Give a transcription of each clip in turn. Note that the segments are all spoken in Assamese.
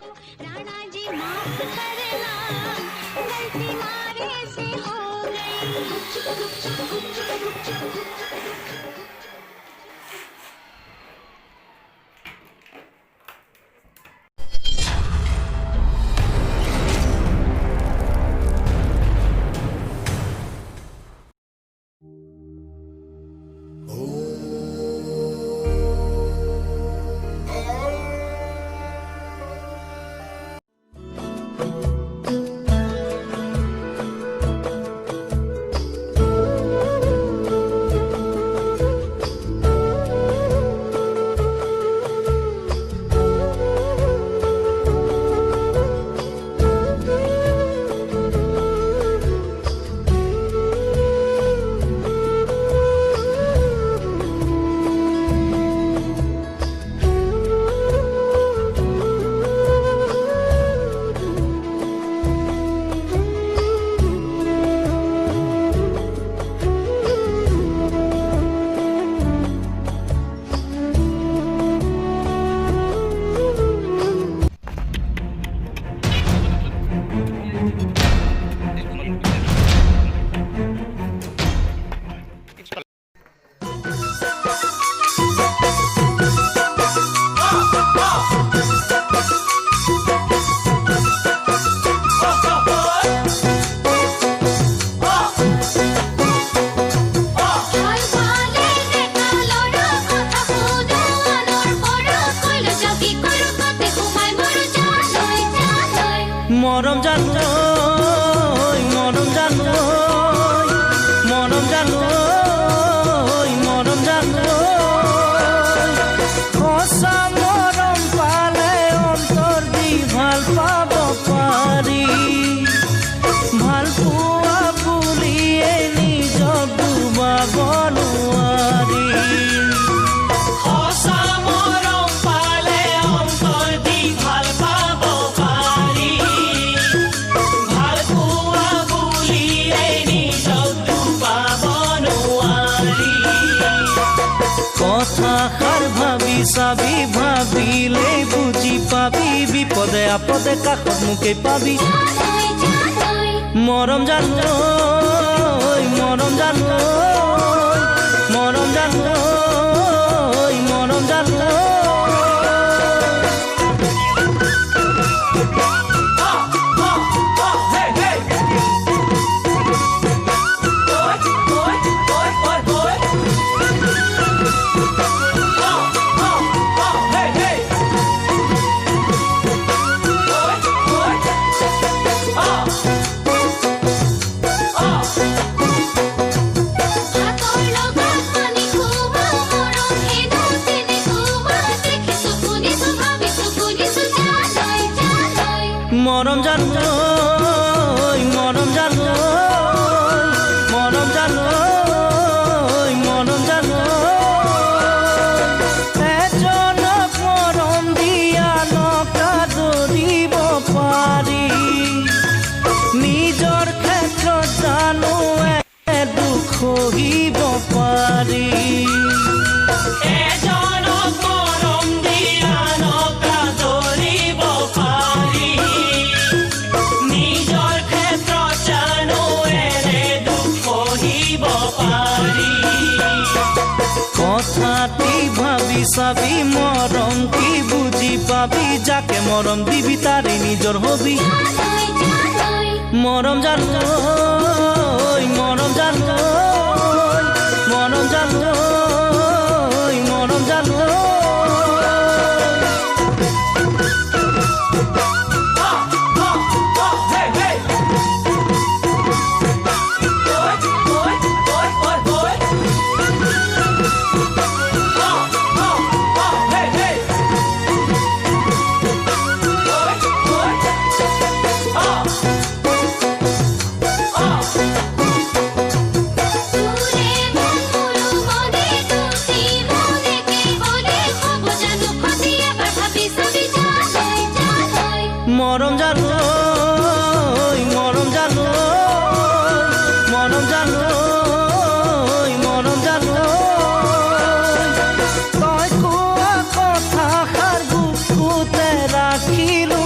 राणा जी माफ करना, गलती मारे से हो মরম জানোই মরম জানোই মরম জানোই মরম জানোই সঁচা মরম পালে অন্তর দি ভাল পাব পাৰি ভাল পোৱা বুলিয়ে নিজক ডুবাব নোৱাৰি কথাষাৰ ভাবি চাবি ভাবিলে বুজি পাবি বিপদে আপদে কাষত মোকে পাবি মৰম জানোই মৰম জানোই মৰম জানোই মৰম জানোই মৰম জানোই মৰম জানোই মৰম জানোই মৰম জানোই এজনক মৰম দিয়া নকা ধৰিব পাৰি নিজৰ ক্ষেত্ৰত জানো দুখ সহিব পাৰি কথাটি ভাবি চাবি মৰম কি বুজি পাবি যাকে মৰম দিবি তাৰে নিজৰ হবি মৰম জানোই মৰম জানোই মৰম জানোই মৰম জানোই মৰম জানোই মৰম জানোই মৰম জানোই মৰম জানোই তই কোৱা কথাষাৰ বুকুতে ৰাখিলো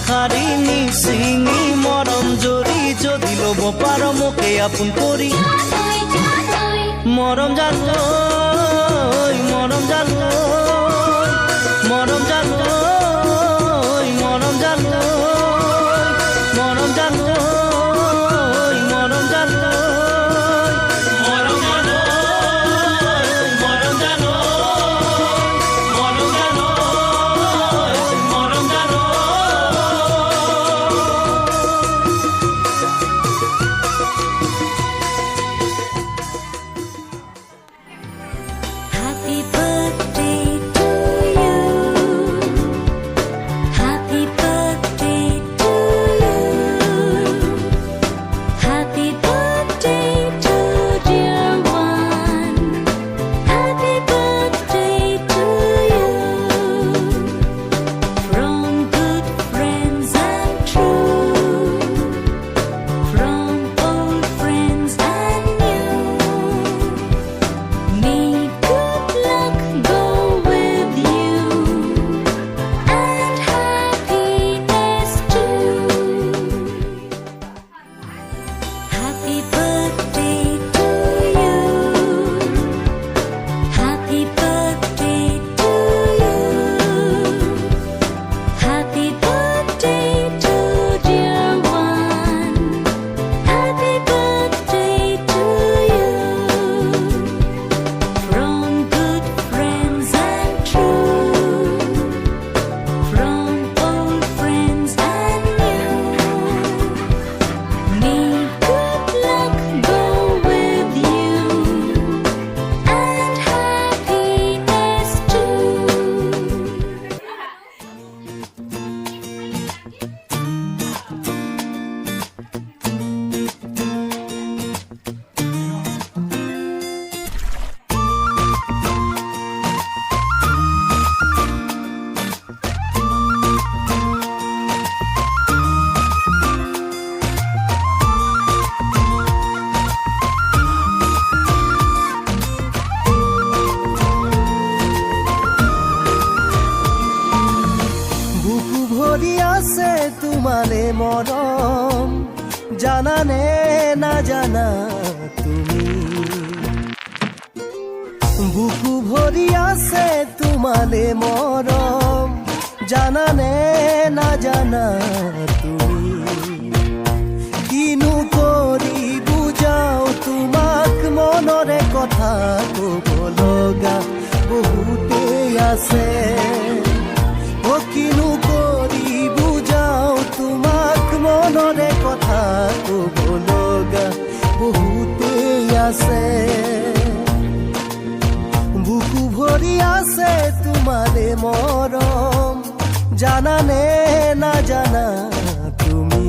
শাখাৰিনী চিঙি মৰম জৰি যদি ল'ব পাৰ মোকে আপোন কৰি মৰম জালৈ মৰম জালৈ মৰম জালৈ মৰম জালৈ মৰম জালৈ মৰম জালৈ মৰম জালৈ মৰম জালৈ মৰম জালৈ মৰম জালৈ Happy birthday to you. Happy birthday to you. Happy birthday to dear one. Happy birthday to you. From good friends and true. From old friends and new. May good luck go with you and happiness too. Happy birthday to you. Happy birthday to you. Happy birthday to dear one. Happy birthday to you. From good friends and true. From old friends and new. May good luck go with you and happiness too. বুকু ভৰি আছে তোমাৰে মৰম জানানে নাজানা তুমি বুকু ভৰি আছে তোমাৰে মৰম জানানে নাজানা তুমি কিনো কৰি বুজাও তোমাক মনৰে কথা ক'ব লগা বহুতেই আছে ও কিনো কৰি বুজাও তোমাক মনৰে কথা ক'ব লগা বহুতেই আছে বুকু ভৰি আছে তোমাৰে মৰম জানানে নাজানা তুমি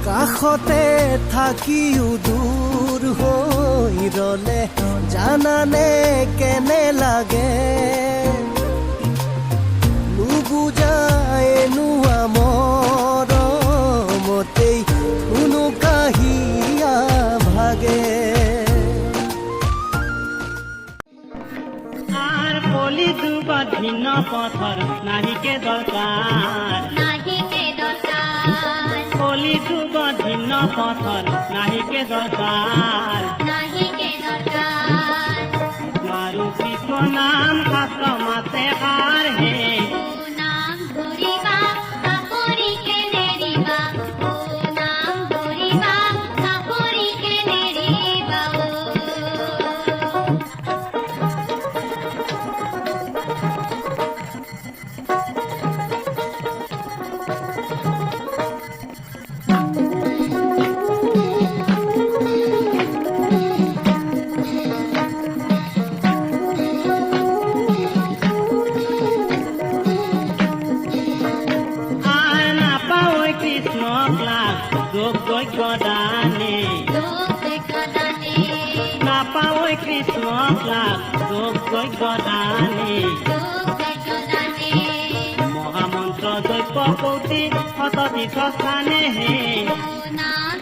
কাষতে থাকিও দূৰ হৈ ৰলে জানানে কেনে লাগে নুবুজাই নোৱা মৰমতেই কোনো কাহিয়া ভাগে আর কলি দুবার ভিন্ন পথর নাহিকে দরকার কলি দুবার ভিন্ন পথর নাহিকে দরকার মারুপিত নাম খাত মাতে হার হে দানে মহামন্ত্ৰ দ্ৰব্য কৌটি শততীৰ্থ স্থানে হে নাম